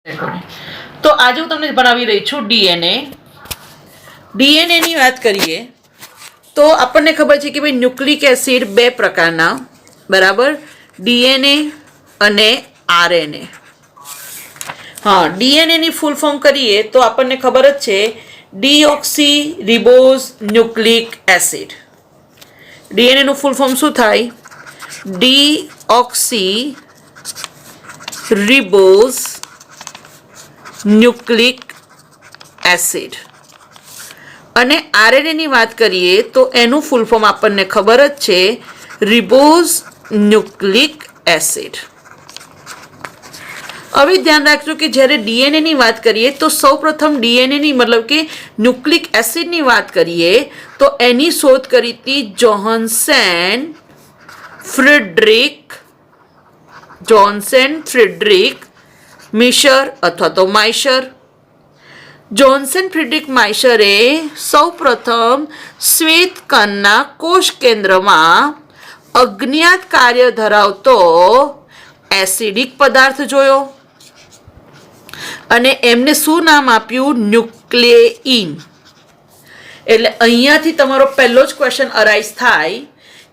તો આજે હું તમને ભણાવી રહી છું ડીએનએ. ડીએનએની વાત કરીએ તો આપણને ખબર છે કે ભાઈ ન્યુક્લિક એસિડ બે પ્રકારના, બરાબર, ડીએનએ અને આરએનએ. હા, ડીએનએની ફૂલ ફોર્મ કરીએ તો આપણને ખબર જ છે, ડીઓક્સી રિબોઝ ન્યુક્લિક એસિડ. ડીએનએનું ફૂલ ફોર્મ શું થાય? Deoxy ribose nucleic acid. અને આરએનએની વાત કરીએ તો એનું ફૂલ ફોર્મ આપણને ખબર જ છે, રિબોઝ ન્યુક્લિક એસિડ. હવે ધ્યાન રાખજો કે જ્યારે ડીએનએની વાત કરીએ તો સૌપ્રથમ ડીએનએની મતલબ કે ન્યુક્લિક એસિડની વાત કરીએ તો એની શોધ કરી હતી જોહન્સન ફ્રેડરિક મિશર અથવા તો માઇશર. જોહન્સન ફ્રેડરિક માઇશરે સૌપ્રથમ શ્વેતકણના કોષ કેન્દ્રમાં અજ્ઞાત કાર્ય ધરાવતો એસિડિક પદાર્થ જોયો અને એમને શું નામ આપ્યું? ન્યુક્લેઇન. એટલે અહીંયાથી તમારો પહેલો જ ક્વેશ્ચન અરાઇઝ થાય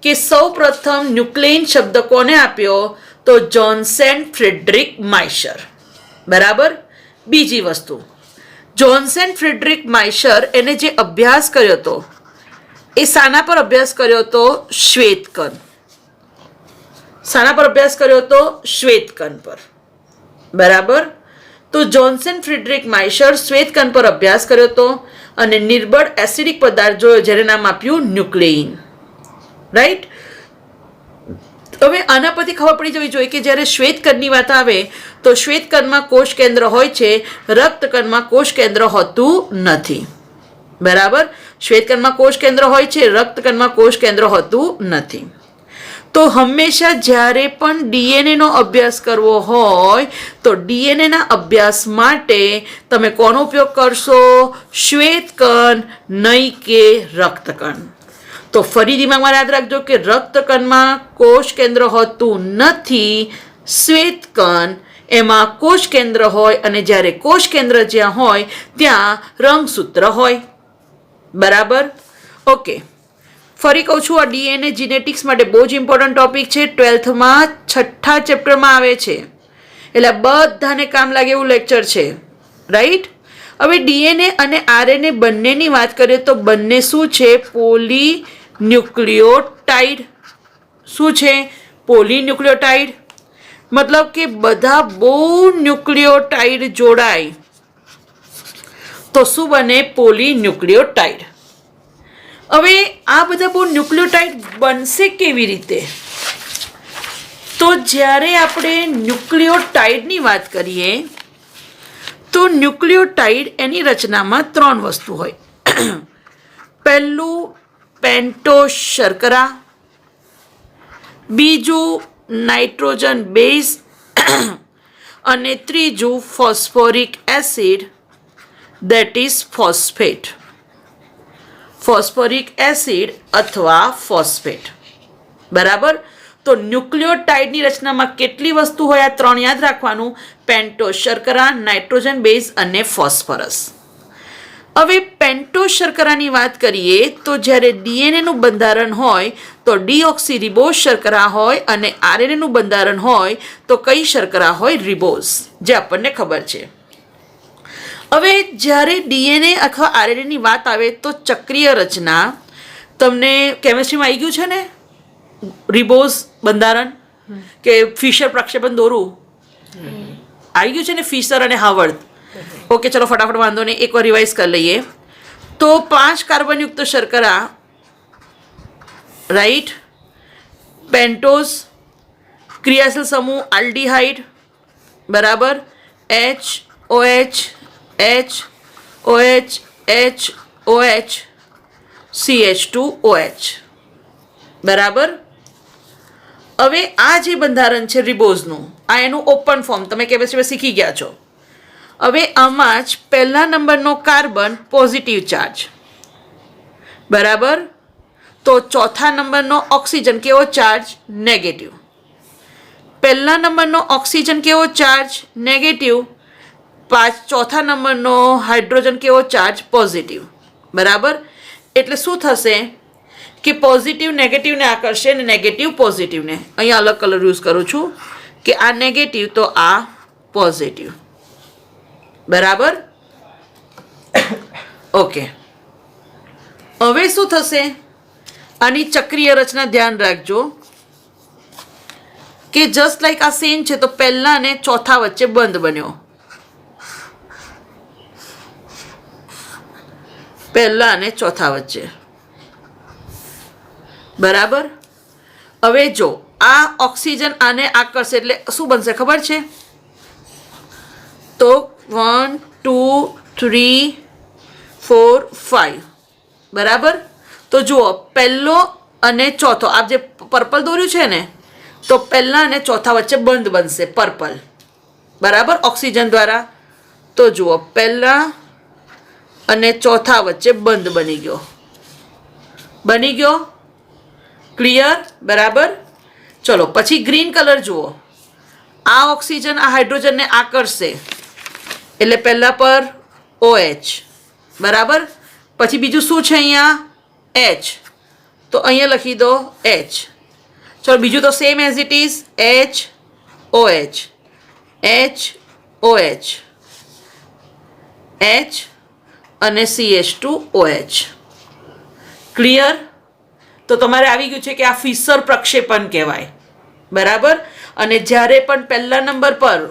કે સૌપ્રથમ ન્યુક્લેઇન શબ્દ કોને આપ્યો? તો જોહન્સન ફ્રેડરિક માઇશર. બરાબર. બીજી વસ્તુ, જોહન્સન ફ્રેડરિક માઇશર એને જે અભ્યાસ કર્યો હતો એ શાના પર અભ્યાસ કર્યો હતો? શ્વેતકણ. શાના પર અભ્યાસ કર્યો હતો? શ્વેતકણ પર. બરાબર. તો જોહન્સન ફ્રેડરિક માઇશર શ્વેતકણ પર અભ્યાસ કર્યો હતો અને નિર્બળ એસિડિક પદાર્થ જોયો જેને નામ આપ્યું ન્યુક્લેઇન. રાઈટ. હવે આના પરથી ખબર પડી જવી જોઈએ કે જ્યારે શ્વેતકણની વાત આવે તો શ્વેતકણમાં કોષ કેન્દ્ર હોય છે, રક્તકણમાં કોષ કેન્દ્ર હોતું નથી. બરાબર. શ્વેતકણમાં કોષ કેન્દ્ર હોય છે, રક્તકણમાં કોષ કેન્દ્ર હોતું નથી. તો હંમેશા જ્યારે પણ ડીએનએનો અભ્યાસ કરવો હોય તો ડીએનએના અભ્યાસ માટે તમે કોનો ઉપયોગ કરશો? શ્વેતકણ, નહીં કે રક્તકણ. તો ફરી દિમાગમાં યાદ રાખજો કે રક્તકણમાં કોષ કેન્દ્ર હોતું નથી, શ્વેતકણ એમાં કોષ કેન્દ્ર હોય અને જ્યારે કોષ કેન્દ્ર જ્યાં હોય ત્યાં રંગસૂત્ર હોય. બરાબર. ઓકે. ફરી કહું છું, આ ડીએનએ જીનેટિક્સ માટે બહુ જ ઇમ્પોર્ટન્ટ ટોપિક છે. 12થમાં 6થા ચેપ્ટરમાં આવે છે, એટલે બધાને કામ લાગે એવું લેક્ચર છે. રાઈટ. હવે ડીએનએ અને આરએનએ બંનેની વાત કરીએ તો બંને શું છે? પોલીન્યુક્લિયોટાઇડ. શું છે? પોલીન્યુક્લિયોટાઇડ. મતલબ કે બધા બહુ ન્યુક્લિયોટાઇડ જોડાય તો શું બને? પોલીન્યુક્લિયોટાઇડ. હવે આ બધા બહુ ન્યુક્લિયોટાઇડ બનશે કેવી રીતે? તો જ્યારે આપણે ન્યુક્લિયોટાઇડની વાત કરીએ તો ન્યુક્લિયોટાઇડ એની રચનામાં 3 વસ્તુ હોય. પહેલું પેન્ટોઝ શર્કરા, બીજું નાઇટ્રોજન બેઝ અને ત્રીજું phosphoric acid, that is phosphate. Phosphoric acid અથવા ફોસ્ફેટ. બરાબર. તો ન્યુક્લિયોટાઇડની રચનામાં કેટલી વસ્તુ હોય? આ 3 યાદ રાખવાનું: પેન્ટોઝ શર્કરા, નાઇટ્રોજન બેઝ અને ફોસ્ફરસ. હવે પેન્ટોઝ શર્કરાની વાત કરીએ તો જ્યારે ડીએનએનું બંધારણ હોય તો ડીઓક્સી રિબોઝ શર્કરા હોય અને આરએનએનું બંધારણ હોય તો કઈ શર્કરા હોય? રિબોઝ, જે આપણને ખબર છે. હવે જ્યારે ડીએનએ અથવા આરએનએની વાત આવે તો ચક્રીય રચના તમને કેમેસ્ટ્રીમાં આવી ગયું છે ને, રિબોઝ બંધારણ કે ફિશર પ્રક્ષેપણ દોરું આવી ગયું છે ને, ફિશર અને હાવર્ડ. ઓકે, ચલો ફટાફટ, વાંધો નહીં, એકવાર રિવાઇઝ કરી લઈએ. તો 5 કાર્બનયુક્ત શર્કરા, રાઈટ, પેન્ટોઝ, ક્રિયાશીલ સમૂહ આલ્ડીહાઇડ, બરાબર, HOH HOH HOH CH2OH. બરાબર. હવે આ જે બંધારણ છે રિબોઝનું, આ એનું ઓપન ફોર્મ તમે કેમેસ્ટ્રીમાં શીખી ગયા છો. હવે આમાં જ પહેલા નંબરનો કાર્બન પોઝિટિવ ચાર્જ. બરાબર. તો ચોથા નંબરનો ઓક્સિજન કેવો ચાર્જ? નેગેટિવ. પહેલા નંબરનો ઓક્સિજન કેવો ચાર્જ? નેગેટિવ. ચોથા નંબરનો હાઇડ્રોજન કેવો ચાર્જ? પોઝિટિવ. બરાબર. એટલે શું થશે કે પોઝિટિવ નેગેટિવને આકર્ષે ને નેગેટિવ પોઝિટિવને. અહીંયા અલગ કલર યુઝ કરું છું કે આ નેગેટિવ તો આ પોઝિટિવ. બરાબર. ઓકે. હવે શું થશે? આની ચક્રીય રચના ધ્યાન રાખજો કે જસ્ટ લાઈક આ સેમ છે તો પહેલા અને ચોથા વચ્ચે બંધ બન્યો. પહેલા અને ચોથા વચ્ચે. બરાબર. હવે જો આ ઓક્સિજન આને આકર્ષે એટલે શું બનશે ખબર છે? તો 1 2 3 4 5. બરાબર. તો જુઓ પહેલો અને ચોથો આ જે પર્પલ દોર્યું છે ને તો પહેલા અને ચોથા વચ્ચે બંધ બનશે પર્પલ. બરાબર. ઓક્સિજન દ્વારા. તો જુઓ પહેલા અને ચોથા વચ્ચે બંધ બની ગયો. બની ગયો. ક્લિયર? બરાબર. ચલો પછી ગ્રીન કલર જુઓ. આ ઓક્સિજન આ હાઇડ્રોજનને આકર્ષશે એટલે પહેલા પર OH. બરાબર. પછી બીજું શું છે અહીંયા? H. તો અહીંયા લખી દો H. ચલો બીજું તો same as it is H OH H OH H અને CH2OH. ક્લિયર? તો તમારે આવી ગયું છે કે આ ફિશર પ્રક્ષેપણ કહેવાય. બરાબર. અને જ્યારે પણ પહેલા નંબર પર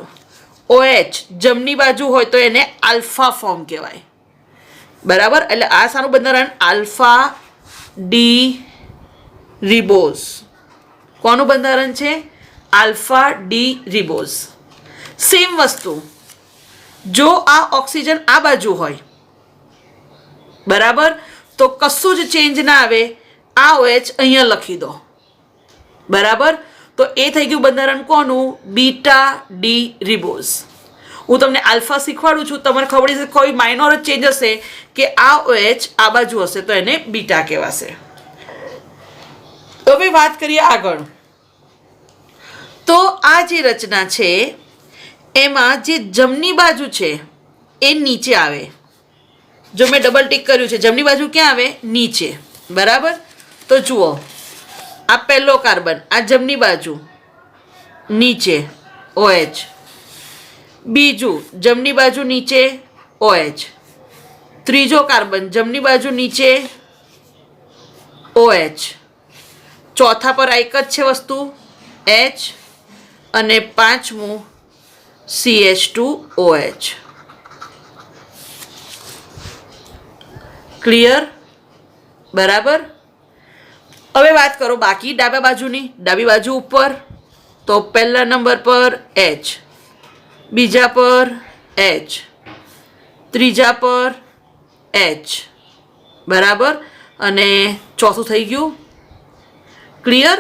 OH જમણી બાજુ હોય તો એને આલ્ફા ફોર્મ કહેવાય. બરાબર. એટલે આ સારું બંધારણ આલ્ફા ડી રિબોઝ. કોનું બંધારણ છે? Alpha D ribose. સેમ વસ્તુ જો આ ઓક્સિજન આ બાજુ હોય બરાબર તો કશું જ ચેન્જ ના આવે. આ OH અહીંયા લખી દો. બરાબર. તો એ થઈ ગયું બંધારણ કોનું? Beta D ribose. હું તમને આલ્ફા શીખવાડું છું. તમારે ખબર છે કોઈ માઇનોર જ ચેન્જ હશે કે આ OH આ બાજુ હશે તો એને બીટા કહેવાશે. હવે વાત કરીએ આગળ. તો આ જે રચના છે એમાં જે જમણી બાજુ છે એ નીચે આવે. જો મેં ડબલ ટિક કર્યું છે જમણી બાજુ ક્યાં આવે? નીચે. બરાબર. તો જુઓ આ પહેલો કાર્બન આ જમણી બાજુ નીચે OH. બીજું જમણી બાજુ નીચે OH. ત્રીજો કાર્બન જમણી બાજુ નીચે OH. ચોથા પર આ એક જ છે વસ્તુ H અને પાંચમું CH2OH. ક્લિયર? બરાબર. હવે વાત કરો બાકી ડાબા બાજુની. ડાબી બાજુ ઉપર તો પહેલા નંબર પર H, બીજા પર H, ત્રીજા પર H. બરાબર. અને ચોથું થઈ ગયું. ક્લિયર?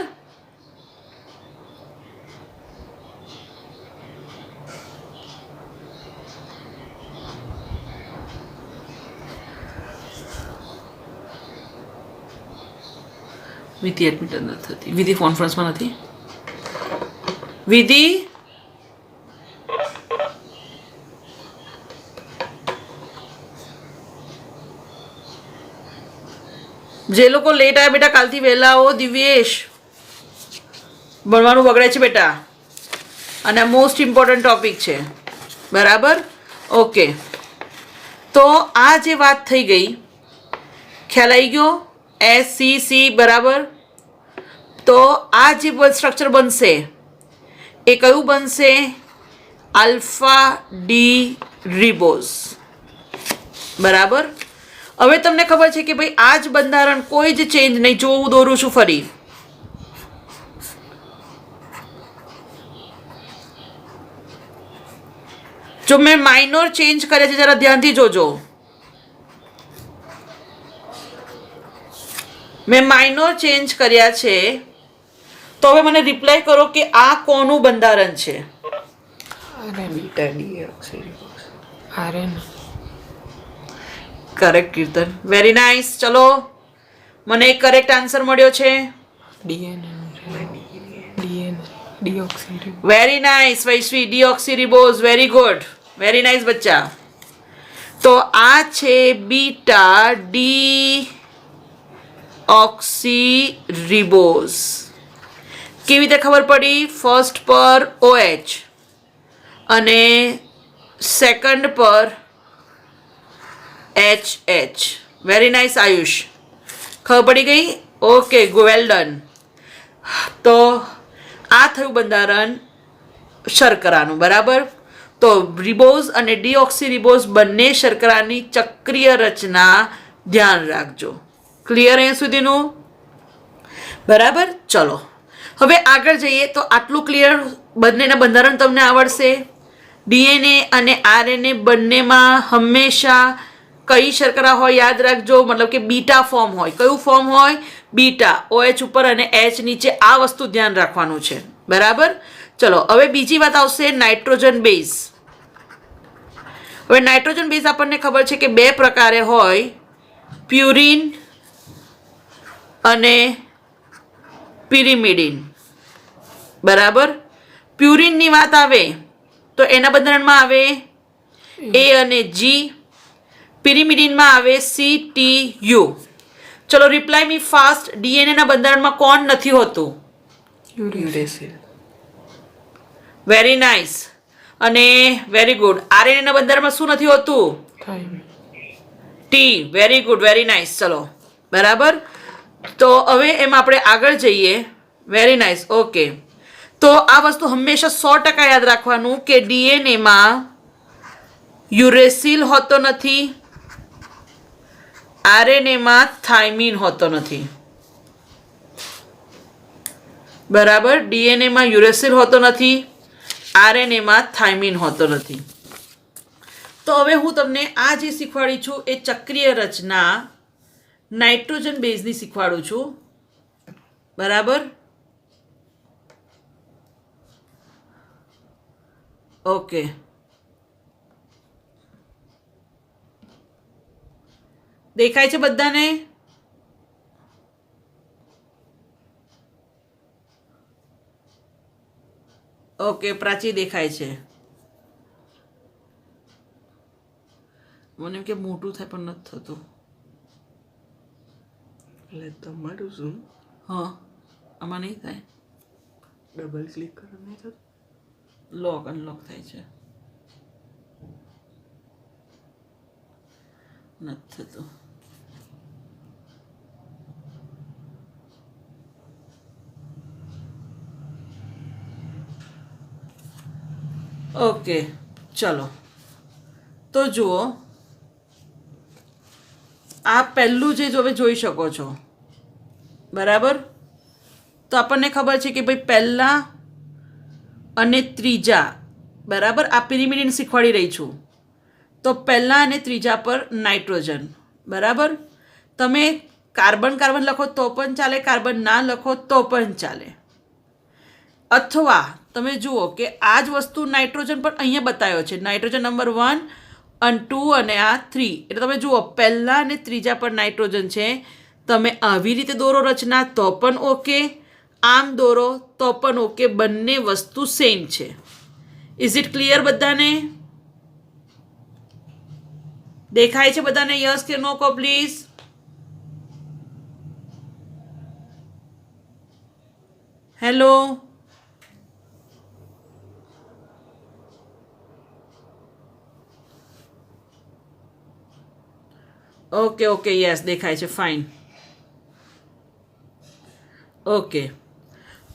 વિધિ એડમિટ નથી થતી. વિધિ કોન્ફરન્સમાં નથી. વિધિ જે લોકો લેટ આવ્યા બેટા કાલથી વહેલા આવો. દિવ્યેશ ભણવાનું બગડે છે બેટા અને આ મોસ્ટ ઇમ્પોર્ટન્ટ ટોપિક છે. બરાબર. ઓકે. તો આ જે વાત થઈ ગઈ ખ્યાલ આવી ગયો? SCC. બરાબર. તો આ જે સ્ટ્રક્ચર બનશે એ કયું બનશે? Alpha D ribose. બરાબર. હવે તમને ખબર છે કે ભાઈ આ જ બંધારણ કોઈ જ ચેન્જ નહીં. જો હું દોરું છું ફરી જો મેં માઇનોર ચેન્જ કર્યા છે જરા ધ્યાનથી જોજો. મેં માઇનોર ચેન્જ કર્યા છે તો હવે મને રિપ્લાય કરો કે આ કોનું બંધારણ છે? કરેક્ટ કીર્તન. Very nice. ચલો મને એક કરેક્ટ આન્સર મળ્યો છે. Very nice Vaishvi. Deoxy ribose. Very good. Very nice બચ્ચા. તો આ છે બીટા ડી ઓક્સી રિબોઝ. કેવી રીતે ખબર પડી? ફર્સ્ટ પર OH અને સેકન્ડ પર HH. વેરી નાઇસ આયુષ, ખબર પડી ગઈ? Okay, well done. તો આ થયું બંધારણ શર્કરાનું, બરાબર. તો રિબોઝ અને ડીઓક્સી રિબોઝ બંને શર્કરાની ચક્રીય રચના ધ્યાન રાખજો. ક્લિયર અહીંયા સુધીનું? બરાબર. ચલો હવે આગળ જઈએ. તો આટલું ક્લિયર, બંનેના બંધારણ તમને આવડશે. DNA અને RNA બંનેમાં હંમેશા કઈ શર્કરા હોય યાદ રાખજો, મતલબ કે બીટા ફોર્મ હોય. કયું ફોર્મ હોય? બીટા, OH ઉપર અને H નીચે. આ વસ્તુ ધ્યાન રાખવાનું છે, બરાબર. ચલો હવે બીજી વાત આવશે, નાઇટ્રોજન બેઝ. હવે નાઇટ્રોજન બેઝ આપણને ખબર છે કે બે પ્રકારે હોય, પ્યુરિન અને પિરિમિડિન, બરાબર. પ્યુરિનની વાત આવે તો એના બંધારણમાં આવે A અને G. પિરિમિડિનમાં આવે CTU. ચલો રિપ્લાય મી ફાસ્ટ. DNA ના બંધારણમાં કોણ નથી હોતું? યુરેસિલ. વેરી નાઇસ અને વેરી ગુડ. RNA ના બંધારણમાં શું નથી હોતું? T. Very good, very nice. ચલો બરાબર. તો હવે એમ આપણે આગળ જઈએ. Very nice. ઓકે, તો આ વસ્તુ હંમેશા 100% યાદ રાખવાનું કે DNA માં યુરેસિલ હોતો નથી, RNA માં થાઇમિન હોતો નથી, બરાબર. DNA માં યુરેસિલ હોતો નથી, RNA માં થાઇમિન હોતો નથી. તો હવે હું તમને આ જે શીખવાડી છું એ ચક્રીય રચના નાઇટ્રોજન બેઝની શીખવાડું છું, બરાબર. ઓકે, દેખાય છે બધાને? ઓકે, પ્રાચી દેખાય છે. મને એમ કે મોટું થાય પણ નથી થતું. એટલે તમારું શું? હા, આમાં નહીં થાય. ડબલ ક્લિક કરો નહીં થતું? લોક અનલોક થાય છે, નથી થતું. ઓકે ચલો, તો જુઓ આ પહેલું જે હવે જોઈ શકો છો, બરાબર. તો આપણને ખબર છે કે ભાઈ પહેલા અને ત્રીજા, બરાબર. આ પિરિમિડિન શીખવાડી રહી છું. તો પહેલા અને ત્રીજા પર નાઇટ્રોજન, બરાબર. તમે કાર્બન કાર્બન લખો તો પણ ચાલે, કાર્બન ના લખો તો પણ ચાલે. અથવા તમે જુઓ કે આ જ વસ્તુ નાઇટ્રોજન પણ અહીંયા બતાવ્યો છે, નાઇટ્રોજન નંબર 1 અને 2 અને આ 3. એટલે તમે જુઓ પહેલા અને ત્રીજા પર નાઇટ્રોજન છે. તમે આવી રીતે દોરો રચના તો પણ ઓકે, આમ દોરો તો પણ ઓકે, બંને વસ્તુ સેમ છે. ઇઝ ઇટ ક્લિયર બધાને? દેખાય છે બધાને? યસ કે નો કો please. Hello, okay okay, yes દેખાય છે, ફાઇન. ઓકે,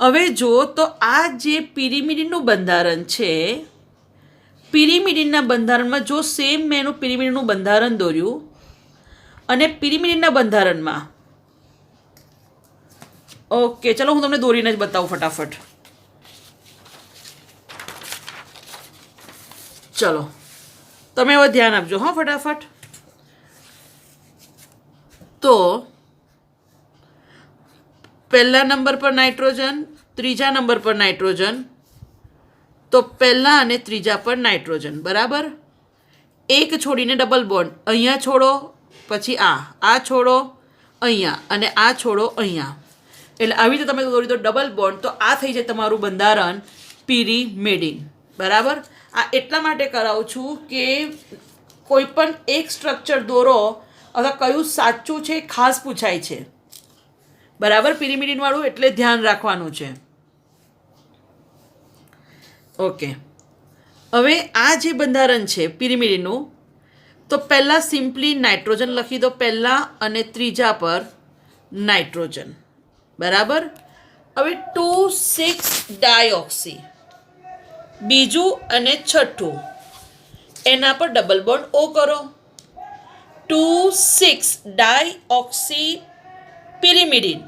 હવે જો તો આ જે પિરિમિડિનનું બંધારણ છે, પિરિમિડિનના બંધારણમાં જો સેમ મેં એનું પિરિમિડિનનું બંધારણ દોર્યું અને પિરિમિડિનના બંધારણમાં, ઓકે ચલો હું તમને દોરીને જ બતાવું ફટાફટ. ચલો તમે હવે ધ્યાન આપજો હા ફટાફટ. તો પહેલા નંબર પર નાઇટ્રોજન, ત્રીજા નંબર પર નાઇટ્રોજન. તો પહેલા અને ત્રીજા પર નાઇટ્રોજન, બરાબર. એક છોડીને ડબલ બોન્ડ, અહીંયા છોડો, પછી આ છોડો અહીંયા અને આ છોડો અહીંયા. એટલે આવી રીતે તમે દોરી દો ડબલ બોન્ડ, તો આ થઈ જાય તમારું બંધારણ પિરિમિડિન, બરાબર. આ એટલા માટે કરાવું છું કે કોઈ પણ એક સ્ટ્રક્ચર દોરો અથવા કયું સાચું છે ખાસ પૂછાય છે, બરાબર, પિરિમિડિનવાળું, એટલે ધ્યાન રાખવાનું છે. ઓકે, હવે આ જે બંધારણ છે પિરિમિડિનનું, તો પહેલાં સિમ્પલી નાઇટ્રોજન લખી દો, પહેલાં અને ત્રીજા પર નાઇટ્રોજન, બરાબર. હવે 2,6-ડાયોક્સી, બીજું અને છઠ્ઠું, એના પર ડબલ બોન્ડ ઓ કરો. 2,6-ડાયોક્સી પિરિમિડિન,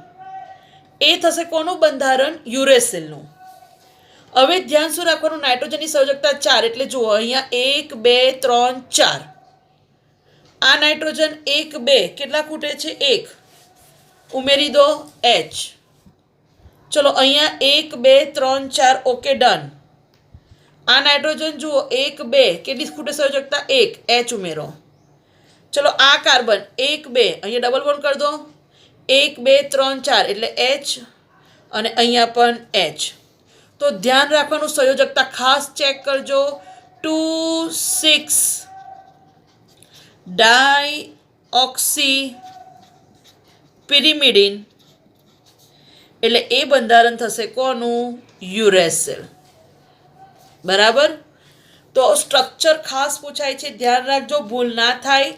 એ થશે કોનું બંધારણ? યુરેસિલનું. હવે ધ્યાન શું રાખવાનું? નાઇટ્રોજનની સંયોજકતા 4, એટલે જુઓ અહીંયા 1 2 3 4. આ નાઇટ્રોજન 1 2 કેટલા ખૂટે છે? 1. ઉમેરી દો H. ચલો અહીંયા 1 2 3 4, ઓકે, ડન. આ નાઇટ્રોજન જુઓ 1 2 કેટલી ખૂટે સંયોજકતા? 1, H ઉમેરો. ચલો આ કાર્બન 1 2, અહીંયા ડબલ બોન્ડ કરી દો, 1 2 3 4 એટલે H, અને અહીંયા પણ H. તો ધ્યાન રાખવાનું, સંયોજકતા ખાસ ચેક કરજો. 2,6-ડાયોક્સી પિરિમિડિન, એટલે એ બંધારણ થશે કોનું? યુરેસિલ, બરાબર. તો સ્ટ્રક્ચર ખાસ પૂછાય છે, ધ્યાન રાખજો, ભૂલ ના થાય,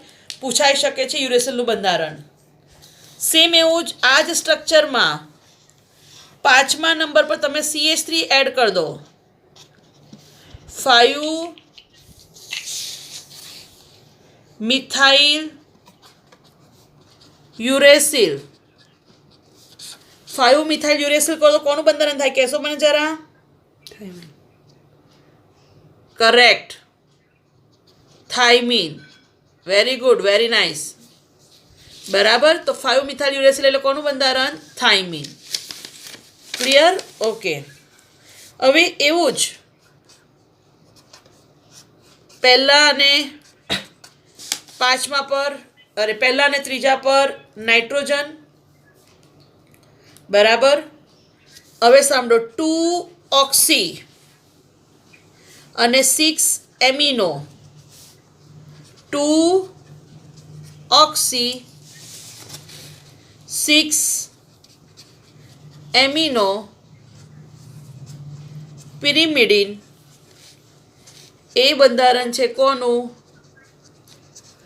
પૂછાઈ શકે છે યુરેસિલનું બંધારણ. સેમ એવું જ આ જ સ્ટ્રક્ચરમાં 5મા નંબર પર તમે CH3 એડ કરી દો. 5-મિથાઇલ યુરેસિલ, 5-મિથાઇલ યુરેસિલ કરો તો કોનું બંધારણ થાય? કહેશો મને જરા? Correct, thymine. Very good, very nice, બરાબર. તો 5-મિથાઇલ યુરેસિલ એટલે કોનું બંધારણ? થાઇમીન. ક્લિયર? ઓકે. હવે એવું જ પહેલા અને 5મા પર, અરે પહેલા અને ત્રીજા પર નાઇટ્રોજન, બરાબર. હવે સાંભળો, 2-ઓક્સી અને 6-એમિનો, 2-ઓક્સી 6-એમિનો પિરિમિડિન, એ બંધારણ છે કોનું?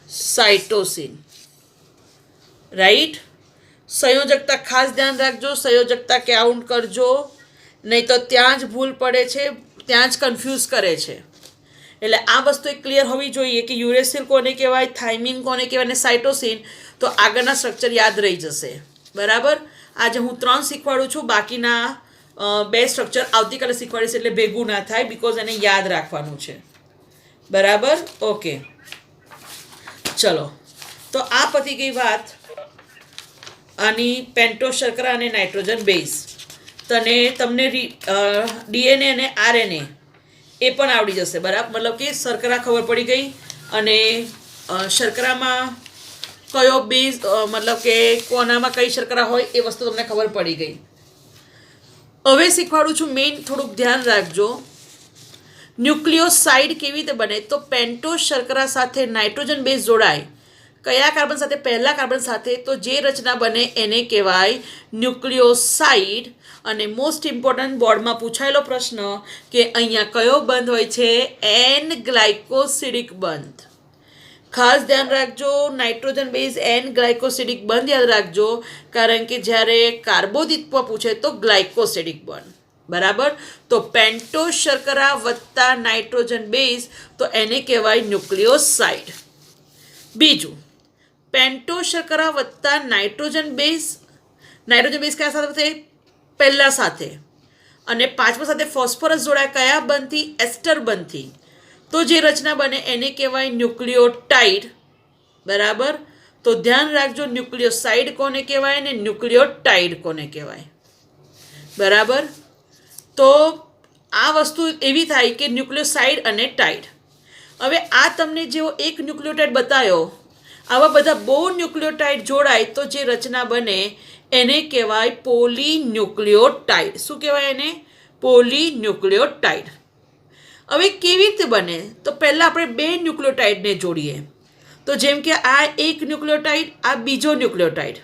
Cytosine, right. સંયોજકતા ખાસ ધ્યાન રાખજો, સંયોજકતા કાઉન્ટ કરજો, નહીં તો ત્યાં જ ભૂલ પડે છે, ત્યાં જ કન્ફ્યુઝ કરે છે. એટલે આ વસ્તુ એક ક્લિયર હોવી જોઈએ કે યુરેસિલ કોને કહેવાય, થાઇમીન કોને કહેવાય, અને સાઇટોસિન, તો આગળના સ્ટ્રક્ચર યાદ રહી જશે, બરાબર. આજે હું 3 શીખવાડું છું, બાકીના 2 સ્ટ્રક્ચર આવતીકાલે શીખવાડીશ, એટલે ભેગું ના થાય, બિકોઝ એને યાદ રાખવાનું છે, બરાબર. ઓકે, ચલો. તો આ પતી ગઈ વાત આની પેન્ટોસ શર્કરા અને નાઇટ્રોજન બેઝ. તમને DNA અને RNA એ પણ આવડી જશે, બરાબર. મતલબ કે શર્કરા ખબર પડી ગઈ, અને શર્કરામાં કયો બેઝ, મતલબ કે કોનામાં કઈ શર્કરા હોય એ વસ્તુ તમને ખબર પડી ગઈ. હવે શીખવાડું છું મેઇન, થોડુંક ધ્યાન રાખજો. ન્યુક્લિયોસાઇડ કેવી રીતે બને? તો પેન્ટોસ શર્કરા સાથે નાઇટ્રોજન બેઝ જોડાય, કયા કાર્બન સાથે? પહેલા કાર્બન સાથે. તો જે રચના બને એને કહેવાય ન્યુક્લિયોસાઇડ. અને મોસ્ટ ઇમ્પોર્ટન્ટ, બોર્ડમાં પૂછાયેલો પ્રશ્ન કે અહીંયા કયો બંધ હોય છે? એન ગ્લાયકોસિડિક બંધ. ખાસ ધ્યાન રાખજો, નાઇટ્રોજન બેઝ એન ગ્લાયકોસિડિક બંધ યાદ રાખજો, કારણ કે જ્યારે કાર્બોદિત્વ પૂછે તો ગ્લાયકોસિડિક બંધ, બરાબર. તો પેન્ટોસ શર્કરા વત્તા નાઇટ્રોજન બેઝ, તો એને કહેવાય ન્યુક્લિયોસાઇડ. બીજું, પેન્ટોસ શર્કરા વત્તા નાઇટ્રોજન બેઝ કયા સાથે? પહેલા સાથે. અને 5મા સાથે ફોસ્ફરસ જોડાય, કયા બંધથી? એસ્ટર બંધથી. તો જે રચના બને એને કહેવાય ન્યુક્લિયોટાઇડ, બરાબર. તો ધ્યાન રાખજો, ન્યુક્લિયોસાઇડ કોને કહેવાય ને ન્યુક્લિયોટાઇડ કોને કહેવાય, બરાબર. તો આ વસ્તુ એવી થાય કે ન્યુક્લિયોસાઇડ અને ટાઇડ. હવે આ તમને જેવો એક ન્યુક્લિયોટાઇડ બતાવ્યો, આવા બધા બહુ ન્યુક્લિયોટાઇડ જોડાય તો જે રચના બને એને કહેવાય પોલીન્યુક્લિયોટાઇડ. શું કહેવાય એને? પોલીન્યુક્લિયોટાઇડ. હવે કેવી રીતે બને? તો પહેલાં આપણે બે ન્યુક્લિયોટાઇડને જોડીએ. તો જેમ કે આ એક ન્યુક્લિયોટાઇડ, આ બીજો ન્યુક્લિયોટાઇડ.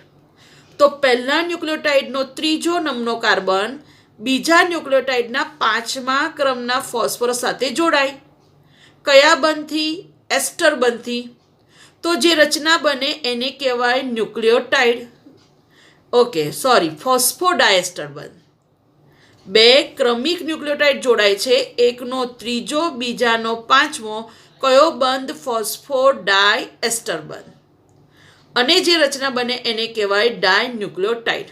તો પહેલા ન્યુક્લિયોટાઇડનો ત્રીજો નંબરનો કાર્બન બીજા ન્યુક્લિયોટાઇડના 5મા ક્રમના ફોસ્ફરસ સાથે જોડાય. કયા બંધથી? એસ્ટર બંધથી. તો જે રચના બને એને કહેવાય ન્યુક્લિયોટાઇડ. ઓકે, સોરી, ફોસ્ફોડાયસ્ટર બંધ. બે ક્રમિક ન્યુક્લિયોટાઇડ જોડાય છે, એકનો ત્રીજો, બીજાનો 5મો. કયો બંધ? ફોસ્ફોડાયસ્ટર બંધ. અને જે રચના બને એને કહેવાય ડાયન્યુક્લિયોટાઇડ.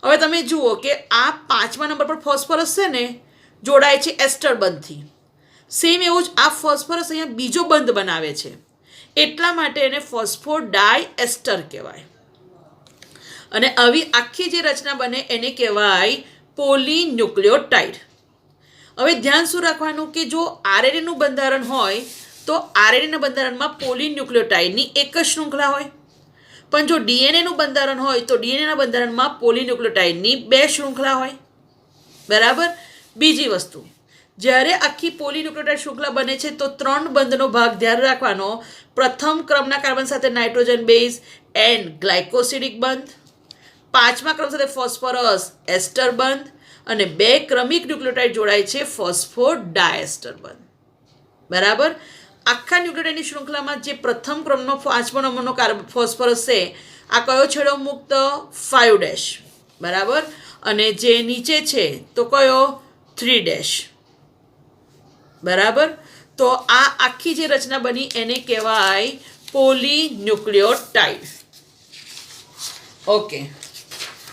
હવે તમે જુઓ કે આ 5મા નંબર પર ફોસ્ફરસ છે ને, જોડાય છે એસ્ટર બંધથી. સેમ એવું જ આ ફોસ્ફરસ અહીંયા બીજો બંધ બનાવે છે, એટલા માટે એને ફોસ્ફોડાયસ્ટર કહેવાય. અને આવી આખી જે રચના બને એને કહેવાય પોલીન્યુક્લિયોટાઇડ. હવે ધ્યાન શું રાખવાનું કે જો આરએનએનું બંધારણ હોય તો આરએનએના બંધારણમાં પોલીન્યુક્લિયોટાઇડની એક જ શૃંખલા હોય. પણ જો ડીએનએનું બંધારણ હોય તો ડીએનએના બંધારણમાં પોલીન્યુક્લિયોટાઇડની 2 શૃંખલા હોય. બરાબર. બીજી વસ્તુ, જ્યારે આખી પોલીન્યુક્લિયોટાઇડ શૃંખલા બને છે તો 3 બંધનો ભાગ ધ્યાન રાખવાનો. પ્રથમ ક્રમના કાર્બન સાથે નાઇટ્રોજન બેઝ એન ગ્લાયકોસિડિક બંધ, 5મા ક્રમ સાથે ફોસ્ફરસ એસ્ટર બંધ, અને 2 ક્રમિક ન્યુક્લિયોટાઇડ જોડાય છે ફોસ્ફોડાયસ્ટર બંધ. બરાબર. આખા ન્યુક્લિયોટાઇડની શૃંખલામાં જે પ્રથમ ક્રમનો 5મો નંબરનો ફોસ્ફરસ છે, આ કયો છેડો મુક્ત? 5'. બરાબર. અને જે નીચે છે તો કયો? 3'. બરાબર. તો આ આખી જે રચના બની એને કહેવાય પોલીન્યુક્લિયોટાઇડ. ઓકે,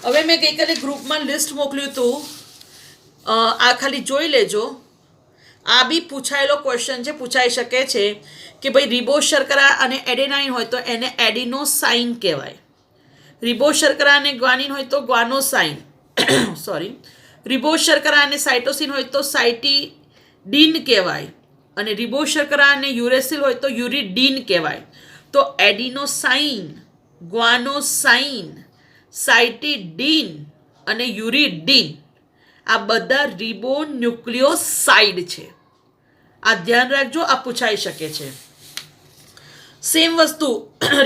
હવે મેં ગઈકાલે ગ્રુપમાં લિસ્ટ મોકલ્યું હતું, આ ખાલી જોઈ લેજો. આ બી પૂછાયેલો ક્વેશ્ચન છે, પૂછાઈ શકે છે કે ભાઈ રિબોઝ શર્કરા અને એડેનાઇન હોય તો એને એડિનોસાઇન કહેવાય. રિબોઝ શર્કરા અને ગ્વાનિન હોય તો ગ્વાનોસાઇન. સોરી, રિબોઝ શર્કરા અને સાઇટોસિન હોય તો સાઇટીડીન કહેવાય. અને રિબોઝ શર્કરા અને યુરેસિલ હોય તો યુરિડીન કહેવાય. તો એડિનોસાઇન, ગ્વાનોસાઇન, સાઇટીડીન અને યુરિડીન આ બધા રિબોન્યુક્લિયોસાઇડ છે. આ ધ્યાન રાખજો, આ પૂછાઈ શકે છે. સેમ વસ્તુ,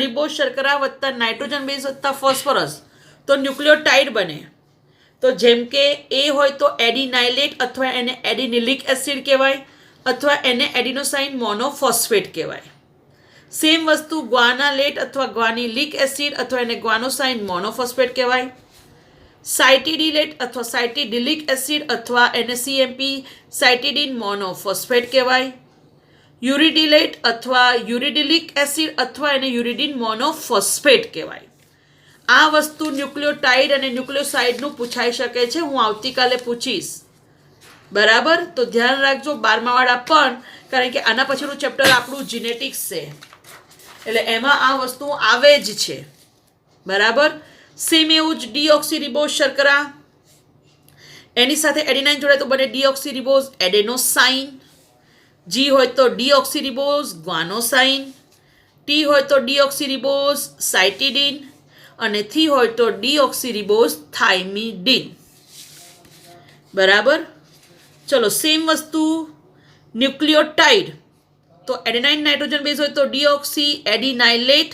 રિબોઝ શર્કરા વત્તા નાઇટ્રોજન બેઝ વત્તા ફોસ્ફરસ તો ન્યુક્લિયોટાઇડ બને. તો જેમ કે એ હોય તો એડિનાઇલેટ અથવા એને એડિનિલિક એસિડ કહેવાય, અથવા એને એડિનોસાઇન મોનોફોસ્ફેટ કહેવાય. સેમ વસ્તુ ગ્વાનાલેટ અથવા ગ્વાનિલિક એસિડ અથવા એને ગ્વાનોસાઇન મોનોફોસ્ફેટ કહેવાય. સાઇટીડીલેટ અથવા સાઇટીડિલિક એસિડ અથવા એને સીએમપી સાઇટીડીન મોનોફોસ્ફેટ કહેવાય. યુરિડિલેટ અથવા યુરિડિલિક એસિડ અથવા એને યુરિડીન મોનોફોસ્ફેટ કહેવાય. આ વસ્તુ ન્યુક્લિયોટાઇડ અને ન્યુક્લિયોસાઇડનું પૂછાઈ શકે છે. હું આવતીકાલે પૂછીશ. બરાબર. તો ધ્યાન રાખજો 12મા વાળા પણ, કારણ કે આના પછીનું ચેપ્ટર આપણું જીનેટિક્સ છે, એટલે એમાં આ વસ્તુ આવે જ છે. બરાબર. સેમ એવું જ ડીઓક્સીરિબોઝ શર્કરા, એની સાથે એડિનાઇન જોડાય તો બને ડીઓક્સીરિબોઝ એડેનોસાઇન. જી હોય તો ડીઓક્સીરિબોઝ ગ્વાનોસાઇન, ટી હોય તો ડીઓક્સીરિબોઝ સાઇટીડીન, અને થી હોય તો ડીઓક્સીરિબોઝ થાઇમિડીન. બરાબર. ચલો, સેમ વસ્તુ ન્યુક્લિયોટાઇડ, તો એડેનાઇન નાઇટ્રોજન બેઝ હોય તો ડીઓક્સી એડિનાઇલેટ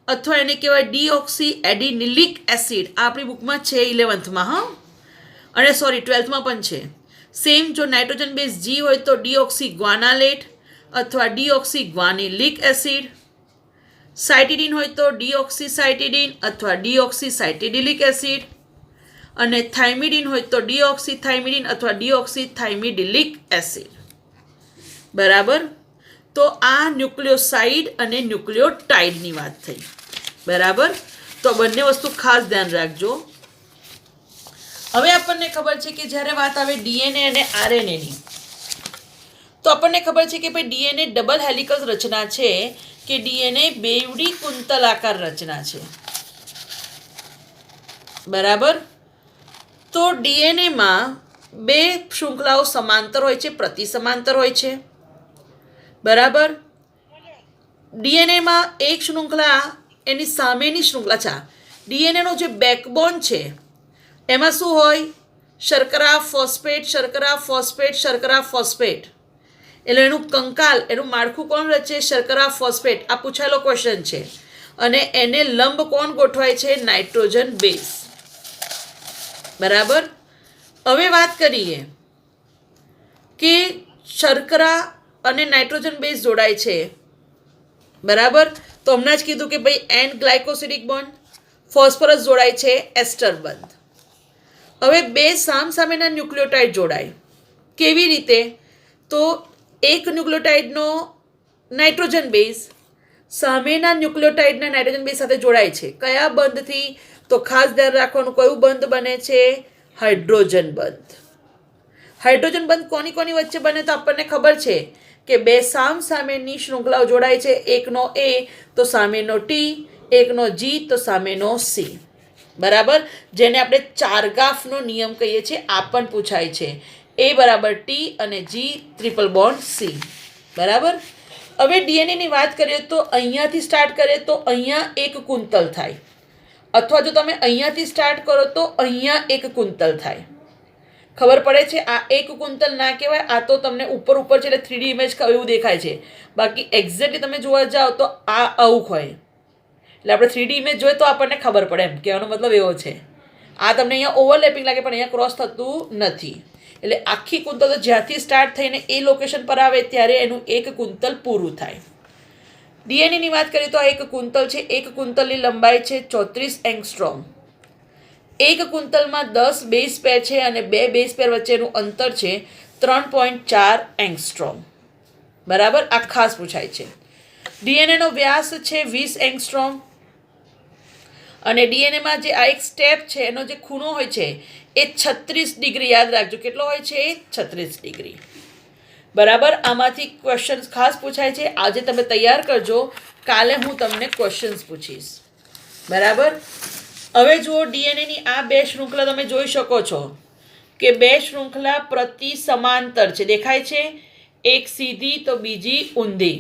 અથવા એને કહેવાય ડીઓક્સી એડિનિલિક એસિડ. આ આપણી બુકમાં છે 11થમાં. હા, અને સોરી 12થમાં પણ છે. સેમ જો નાઇટ્રોજન બેઝ જી હોય તો ડીઓક્સી ગ્વાનાલેટ અથવા ડીઓક્સી ગ્વાનિલિક એસિડ. સાઇટીડીન હોય તો ડીઓક્સી સાઇટીડીન અથવા ડીઓક્સી સાઇટીડિલિક એસિડ. અને થાઇમિડીન હોય તો ડીઓક્સી થાઇમિડીન અથવા ડીઓક્સી થાઇમિડિલિક એસિડ. બરાબર. તો આ ન્યુક્લિયોસાઇડ અને ન્યુક્લિયોટાઇડની વાત થઈ. બરાબર. તો બંને વસ્તુ ખાસ ધ્યાન રાખજો. હવે આપણને ખબર છે કે જ્યારે વાત આવે ડીએનએ અને આરએનએની, તો આપણને ખબર છે કે ભાઈ ડીએનએ ડબલ હેલિકલ રચના છે, કે ડીએનએ બેવડી કુંતલાકાર રચના છે. બરાબર. તો ડીએનએમાં 2 શૃંખલાઓ સમાંતર હોય છે, પ્રતિ સમાંતર હોય છે. બરાબર. ડીએનએમાં એક શૃંખલા એની સામેની શૃંખલા છે. ડીએનએનો જે બેકબોન છે એમાં શું હોય? શર્કરા ફોસ્ફેટ, શર્કરા ફોસ્ફેટ, શર્કરા ફોસ્ફેટ. એટલે એનું કંકાલ, એનું માળખું કોણ રચે? શર્કરા ફોસ્ફેટ. આ પૂછાયેલો ક્વેશ્ચન છે. અને એને લંબ કોણ ગોઠવાય છે? Nitrogen base. બરાબર. હવે વાત કરીએ કે શર્કરા અને નાઇટ્રોજન બેઝ જોડાય છે. બરાબર. તો હમણાં જ કીધું કે ભાઈ એન ગ્લાયકોસિડિક બોન્ડ, ફોસ્ફરસ જોડાય છે એસ્ટર બંધ. હવે બે સામસામેના ન્યુક્લિયોટાઇડ જોડાય. કેવી રીતે? તો એક ન્યુક્લિયોટાઇડનો નાઇટ્રોજન બેઝ સામેના ન્યુક્લિયોટાઇડના નાઇટ્રોજન બેઝ સાથે જોડાય છે. કયા બંધથી? તો ખાસ ધ્યાન રાખવાનું, કયું બંધ બને છે? હાઇડ્રોજન બંધ. હાઇડ્રોજન બંધ કોની કોની વચ્ચે બને? તો આપણને ખબર છે કે બે સામસામેની શૃંખલાઓ જોડાય છે. એકનો એ તો સામેનો ટી, એકનો જી તો સામેનો સી. બરાબર. જેને આપણે ચારગાફનો નિયમ કહીએ છીએ. આ પણ પૂછાય છે. એ બરાબર ટી અને જી ટ્રિપલ બોન્ડ સી. બરાબર. હવે ડીએનએની વાત કરીએ તો અહીંયાથી સ્ટાર્ટ કરીએ તો અહીંયા એક કુંતલ થાય, અથવા જો તમે અહીંયાથી સ્ટાર્ટ કરો તો અહીંયા એક કુંતલ થાય. ખબર પડે છે? આ એક કુંતલ ના કહેવાય, આ તો તમને ઉપર ઉપર છે એટલે 3D ઇમેજ એવું દેખાય છે. બાકી એક્ઝેક્ટલી તમે જોવા જાઓ તો આ આવું હોય. એટલે આપણે 3D ઇમેજ જોઈએ તો આપણને ખબર પડે. એમ કહેવાનો મતલબ એવો છે. આ તમને અહીંયા ઓવરલેપિંગ લાગે પણ અહીંયા ક્રોસ થતું નથી. એટલે આખી કુંતલ તો જ્યાંથી સ્ટાર્ટ થઈને એ લોકેશન પર આવે ત્યારે એનું એક કુંતલ પૂરું થાય. ડીએનએની વાત કરીએ તો આ એક કુંતલ છે. એક કુંતલની લંબાઈ છે 34 એંગસ્ટ્રોમ. એક કુંતલમાં 10 બેઝ પેર છે અને બે બેઝ પેર વચ્ચેનું અંતર છે 3.4 એંગસ્ટ્રોમ. બરાબર. આ ખાસ પૂછાય છે. ડીએનએનો વ્યાસ છે 20 એંગસ્ટ્રોમ. અને ડીએનએમાં જે આ એક સ્ટેપ છે એનો જે ખૂણો હોય છે એ 36 ડિગ્રી. યાદ રાખજો કેટલો હોય છે? 36 ડિગ્રી. બરાબર. આમાંથી ક્વેશ્ચન્સ ખાસ પૂછાય છે. આજે તમે તૈયાર કરજો, કાલે હું તમને ક્વેશ્ચન્સ પૂછીશ. બરાબર. હવે જુઓ ડીએનએની આ બે શૃંખલા તમે જોઈ શકો છો કે બે શૃંખલા પ્રતિ સમાંતર છે. દેખાય છે? એક સીધી તો બીજી ઊંધી.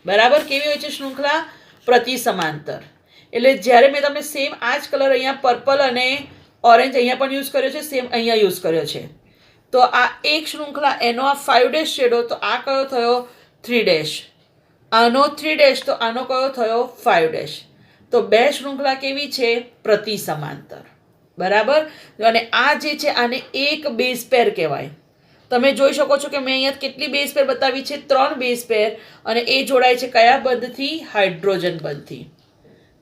બરાબર. કેવી હોય છે શૃંખલા? પ્રતિ સમાંતર. એટલે જ્યારે મેં તમને સેમ આ જ કલર અહીંયા પર્પલ અને ઓરેન્જ અહીંયા પણ યુઝ કર્યો છે, સેમ અહીંયા યુઝ કર્યો છે. તો આ એક શૃંખલા, એનો આ 5 ડેશ છેડો, તો આ કયો થયો? 3 ડેશ. આનો 3 ડેશ, તો આનો કયો થયો? 5 ડેશ. તો બે શૃંખલા કેવી છે? પ્રતિ સમાંતર. બરાબર. અને આ જે છે આને એક બેઝ પેર કહેવાય. તમે જોઈ શકો છો કે મેં અહીંયા કેટલી બેઝ પેર બતાવી છે? 3 બેઝ પેર. અને એ જોડાય છે કયા બંધથી? હાઇડ્રોજન બંધથી.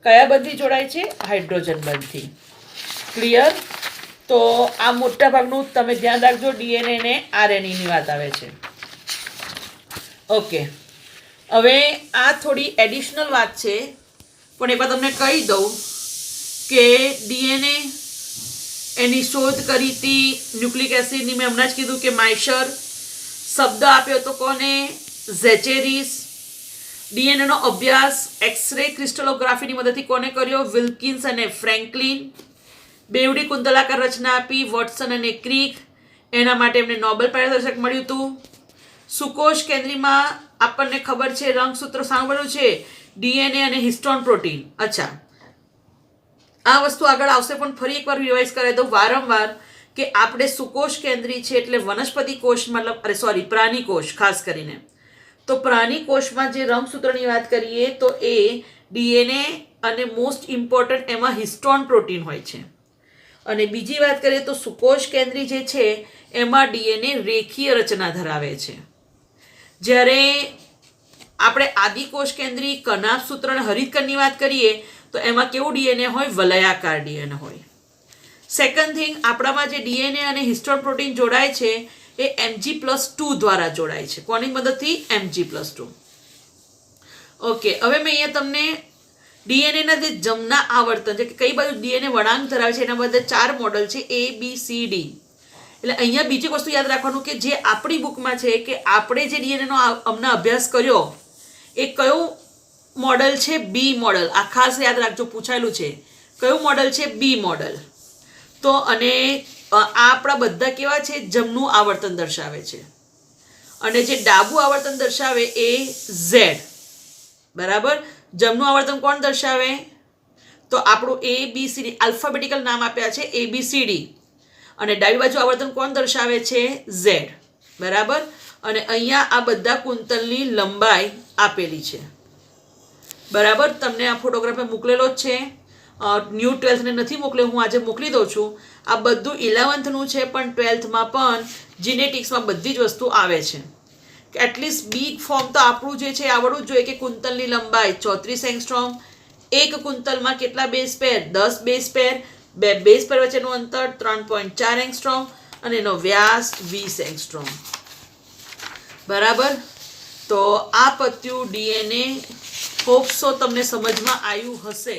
કયા બંધથી જોડાય છે? હાઇડ્રોજન બંધથી. ક્લિયર? તો આ મોટા ભાગનું તમે ધ્યાન રાખજો. ડીએનએ ને આરએનએની વાત આવે છે. ઓકે. હવે આ થોડી એડિશનલ વાત છે પણ એમાં તમને કહી દઉં કે ડીએનએ એની શોધ કરી હતી ન્યુક્લિક એસિડની. મેં હમણાં જ કીધું કે માઇશર. શબ્દ આપ્યો તો કોને? ઝેચેરિસ. ડીએનએનો અભ્યાસ એક્સરે ક્રિસ્ટલોગ્રાફીની મદદથી કોને કર્યો? વિલ્કિન્સ અને ફ્રેન્કલિન. બેવડી કુંતલાકાર રચના આપી વોટસન અને ક્રિક. એના માટે એમને નોબેલ પારિતોષિક મળ્યું હતું. સુકોષ કેન્દ્રીમાં આપણને ખબર છે રંગસૂત્ર શાનું બન્યું છે? ડીએનએ અને હિસ્ટોન પ્રોટીન. અચ્છા, આ વસ્તુ આગળ આવશે પણ ફરી એકવાર રિવાઇઝ કરાવી દઉં વારંવાર કે આપણે સુકોષ કેન્દ્રી છે એટલે વનસ્પતિ કોષ મતલબ પ્રાણી કોષ ખાસ કરીને. તો પ્રાણી કોષમાં જે રંગસૂત્રની વાત કરીએ તો એ ડીએનએ અને મોસ્ટ ઇમ્પોર્ટન્ટ એમાં હિસ્ટોન પ્રોટીન હોય છે. અને બીજી વાત કરીએ તો સુકોષ કેન્દ્રી જે છે એમાં ડીએનએ રેખીય રચના ધરાવે છે. જ્યારે આપણે આદિકોષ કેન્દ્રી, કનાભ સૂત્ર અને હરિતકણની વાત કરીએ તો એમાં કેવું ડીએનએ હોય? વલયાકાર ડીએનએ હોય. સેકન્ડ થિંગ, આપણામાં જે ડીએનએ અને હિસ્ટોન પ્રોટીન જોડાય છે એ Mg+2 દ્વારા જોડાય છે. કોની મદદથી? Mg+2. ઓકે. હવે મેં અહીંયા તમને ડીએનએના જે જમના આવર્તન છે કે કઈ બાજુ ડીએનએ વળાંક ધરાવે છે એના બધા 4 મોડલ છે A, B, C, D. એટલે અહીંયા બીજી વસ્તુ યાદ રાખવાનું કે જે આપણી બુકમાં છે કે આપણે જે ડીએનએનો હમણાં અભ્યાસ કર્યો એ કયું મોડલ છે? બી મોડલ. આ ખાસ યાદ રાખજો, પૂછાયેલું છે. કયું મોડલ છે? બી મોડલ. તો અને આ આપણા બધા કેવા છે? જમનું આવર્તન દર્શાવે છે. અને જે ડાબું આવર્તન દર્શાવે એ ઝેડ. બરાબર. જમનું આવર્તન કોણ દર્શાવે? તો આપણું A, B, C, D alphabetical નામ આપ્યા છે ABCD. અને ડાબી બાજુ આવર્તન કોણ દર્શાવે છે? ઝેડ. બરાબર. અને અહીંયા આ બધા કુંતલની લંબાઈ આપેલી છે. બરાબર, તમને આ ફોટોગ્રાફ મોકલેલો જ છે. ન્યૂ 12th ને નથી મોકલ્યો, હું આજે મોકલી દઉં છું. આ બધું 11thનું છે, પણ 12thમાં પણ જીનેટિક્સમાં બધી જ વસ્તુ આવે છે. એટલીસ્ટ બી ફોર્મ તો આપણું જે છે આવડવું જ જોઈએ કે કુંતલની લંબાઈ 34 એંગસ્ટ્રોમ, એક કુંતલમાં કેટલા બેઝ પેર? 10 બેઝ પેર, બે બેઝ પેર વચ્ચેનું અંતર 3.4 એંગસ્ટ્રોમ અને એનો વ્યાસ 20 એંગસ્ટ્રોમ. બરાબર, તો આ પત્યું DNA. હોપ સો તમને સમજમાં આવ્યું હશે.